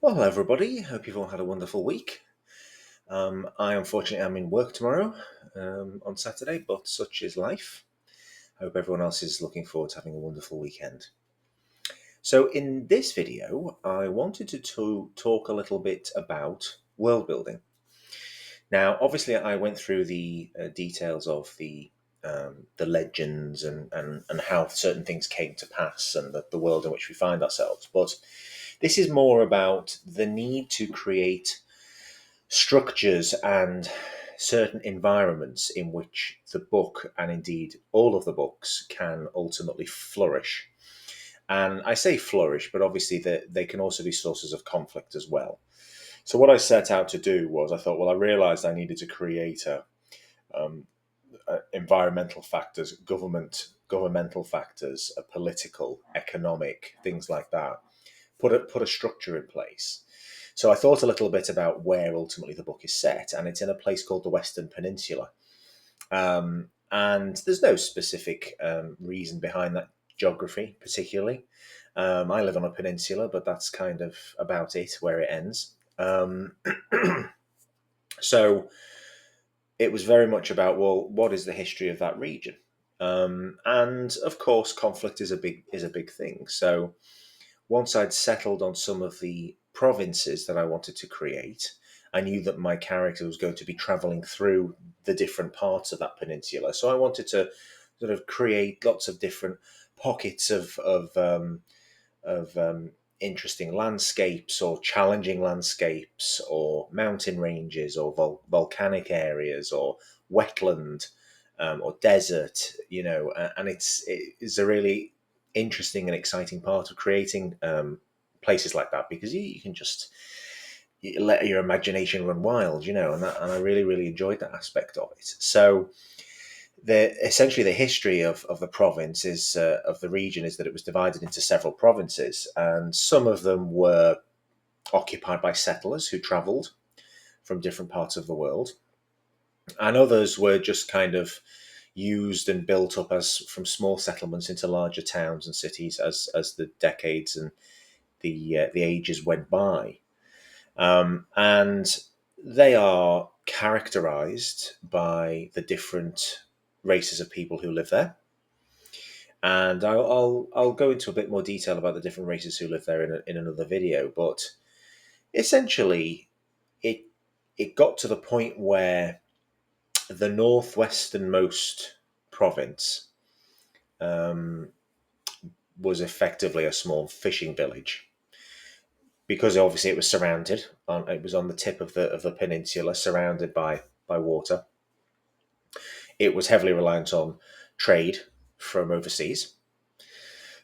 Well, hello everybody. Hope you've all had a wonderful week. I unfortunately am in work tomorrow on Saturday, but such is life. Hope everyone else is looking forward to having a wonderful weekend. So, in this video, I wanted to talk a little bit about world building. Now, obviously, I went through the details of the legends and how certain things came to pass and the world in which we find ourselves. But this is more about the need to create structures and certain environments in which the book and indeed all of the books can ultimately flourish. And I say flourish, but obviously they can also be sources of conflict as well. So what I set out to do was I thought, well, I realized I needed to create um, environmental factors, governmental factors, a political, economic, things like that. Put a structure in place. So I thought a little bit about where ultimately the book is set, and it's in a place called the Western Peninsula. And there's no specific reason behind that geography, particularly. I live on a peninsula, but that's kind of about it, where it ends. So it was very much about, well, what is the history of that region? And of course, conflict is a big thing. So once I'd settled on some of the provinces that I wanted to create, I knew that my character was going to be traveling through the different parts of that peninsula. So I wanted to sort of create lots of different pockets of interesting landscapes or challenging landscapes or mountain ranges or volcanic areas or wetland or desert, and it's a really interesting and exciting part of creating places like that because you can just you let your imagination run wild, and I really, really enjoyed that aspect of it. So essentially the history of the province is of the region is that it was divided into several provinces, and some of them were occupied by settlers who travelled from different parts of the world, and others were just kind of used and built up as from small settlements into larger towns and cities as the decades and the ages went by, and they are characterized by the different races of people who live there. And I'll go into a bit more detail about the different races who live there in another video. But essentially, it it got to the point where the northwesternmost province um, was effectively a small fishing village because obviously it was surrounded on it was on the tip of the peninsula, surrounded by water. It was heavily reliant on trade from overseas,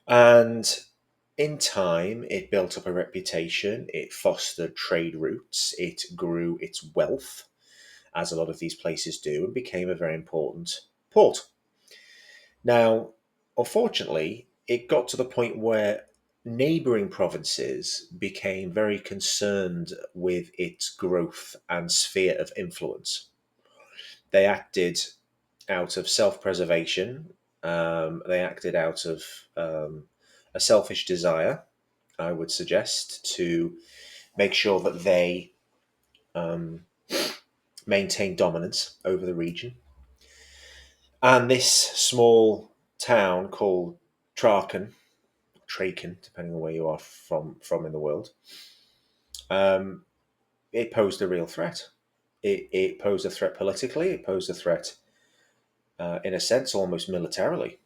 and in time, it built up a reputation, it fostered trade routes, it grew its wealth, as a lot of these places do, and became a very important port. Now, unfortunately, it got to the point where neighbouring provinces became very concerned with its growth and sphere of influence. They acted out of self preservation, they acted out of a selfish desire, I would suggest, to make sure that they um, maintain dominance over the region. And this small town called Traken, Traken, depending on where you are from in the world, um, it posed a real threat. It posed a threat politically. It posed a threat, in a sense, almost militarily.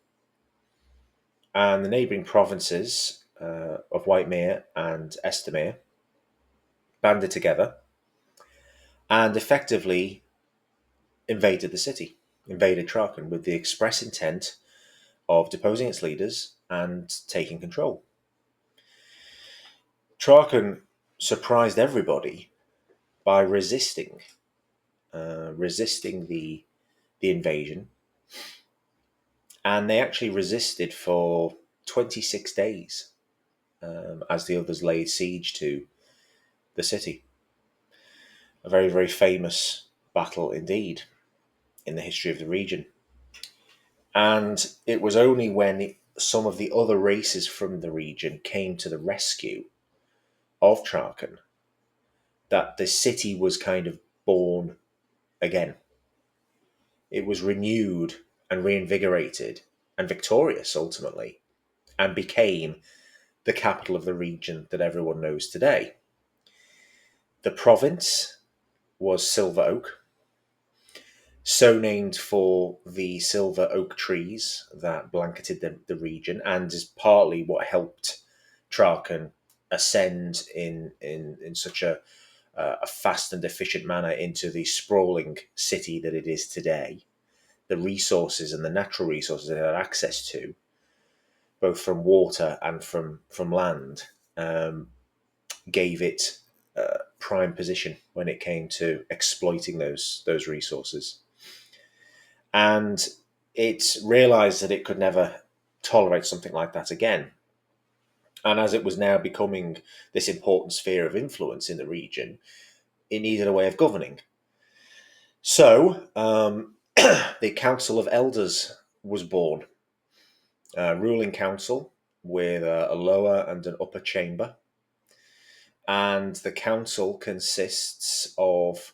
And the neighbouring provinces of Whitemere and Estamere banded together and effectively invaded the city, invaded Traken with the express intent of deposing its leaders and taking control. Traken surprised everybody by resisting the invasion, and they actually resisted for 26 days as the others laid siege to the city. A very, very famous battle indeed in the history of the region. And it was only when some of the other races from the region came to the rescue of Traken that the city was kind of born again. It was renewed and reinvigorated and victorious ultimately, and became the capital of the region that everyone knows today. The province was Silver Oak, so named for the silver oak trees that blanketed the region, and is partly what helped Traken ascend in such a fast and efficient manner into the sprawling city that it is today. The resources and the natural resources it had access to, both from water and from land, gave it prime position when it came to exploiting those resources. And it realized that it could never tolerate something like that again. And as it was now becoming this important sphere of influence in the region, it needed a way of governing. So the Council of Elders was born, a ruling council with a lower and an upper chamber. And the council consists of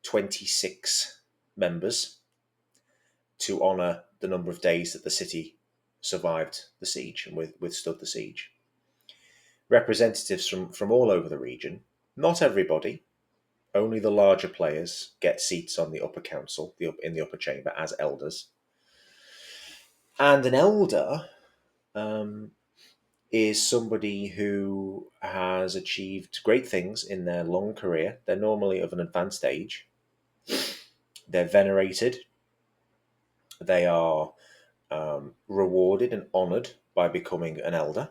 26 members to honour the number of days that the city survived the siege and withstood the siege. Representatives from all over the region, not everybody, only the larger players get seats on the upper council, in the upper chamber as elders. And an elder is somebody who has achieved great things in their long career. They're normally of an advanced age. They're venerated. They are rewarded and honoured by becoming an elder.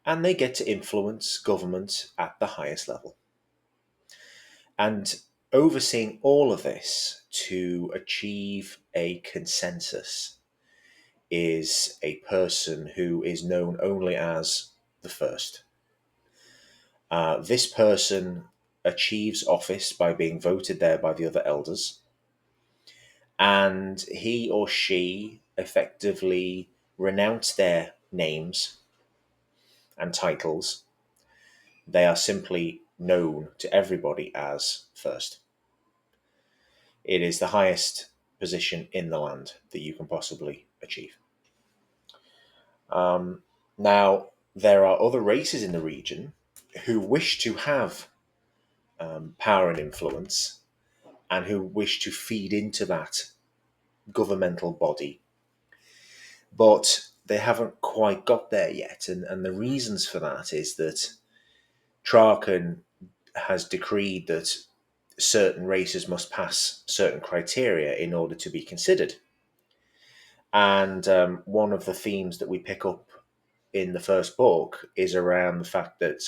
And they get to influence government at the highest level. And overseeing all of this to achieve a consensus is a person who is known only as the first. This person achieves office by being voted there by the other elders, and he or she effectively renounce their names and titles. They are simply known to everybody as first. It is the highest position in the land that you can possibly achieve. Now, there are other races in the region who wish to have power and influence, and who wish to feed into that governmental body, but they haven't quite got there yet. And the reasons for that is that Traken has decreed that certain races must pass certain criteria in order to be considered. And one of the themes that we pick up in the first book is around the fact that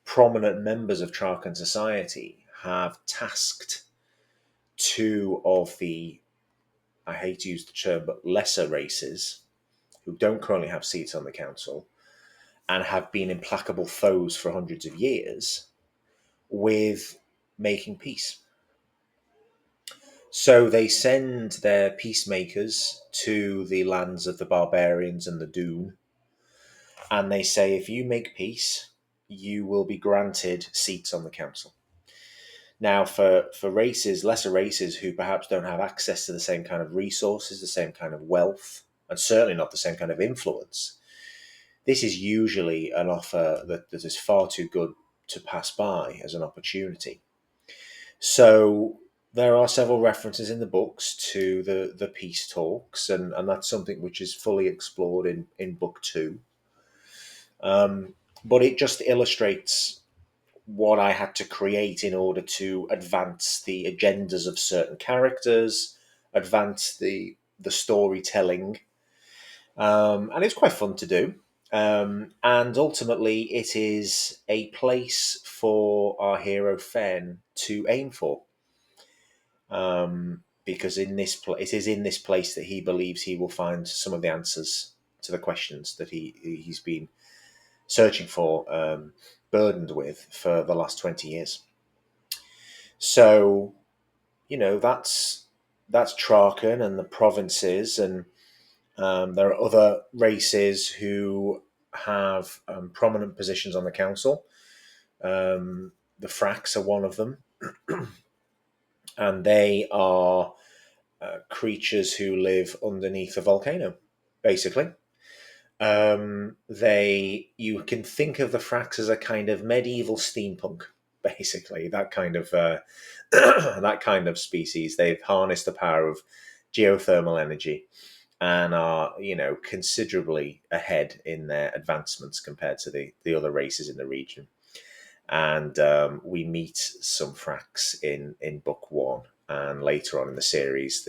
prominent members of Traken society have tasked two of the, I hate to use the term, but lesser races who don't currently have seats on the council and have been implacable foes for hundreds of years with making peace. So they send their peacemakers to the lands of the barbarians and the Dune, and they say, if you make peace, you will be granted seats on the council. Now, for races, lesser races who perhaps don't have access to the same kind of resources, the same kind of wealth, and certainly not the same kind of influence, this is usually an offer that is far too good to pass by as an opportunity. So there are several references in the books to the peace talks, and that's something which is fully explored in book 2. But it just illustrates what I had to create in order to advance the agendas of certain characters, advance the storytelling, and it's quite fun to do. And ultimately, it is a place for our hero Fen to aim for, because it is in this place that he believes he will find some of the answers to the questions that he's been searching for, burdened with for the last 20 years. So, that's Traken and the provinces, and there are other races who have prominent positions on the council. The Fracks are one of them, and they are creatures who live underneath a volcano, basically. They You can think of the Fracks as a kind of medieval steampunk, basically that kind of that kind of species. They've harnessed the power of geothermal energy and are, considerably ahead in their advancements compared to the other races in the region. And we meet some Fracks in book one, and later on in the series,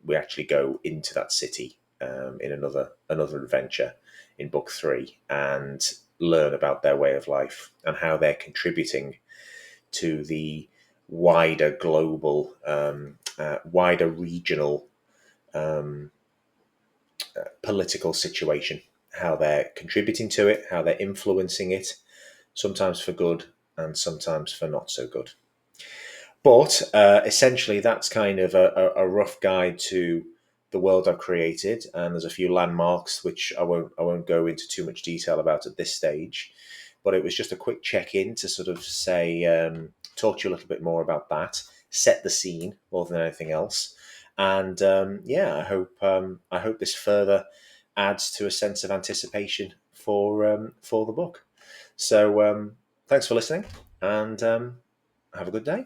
we actually go into that city in another adventure in book three, and learn about their way of life and how they're contributing to the wider global, wider regional um, political situation, how they're contributing to it, how they're influencing it, sometimes for good and sometimes for not so good. But essentially, that's kind of a rough guide to the world I've created, and there's a few landmarks which I won't go into too much detail about at this stage. But it was just a quick check in to sort of say, talk to you a little bit more about that, set the scene more than anything else, and yeah, I hope this further adds to a sense of anticipation for the book. So thanks for listening, and have a good day.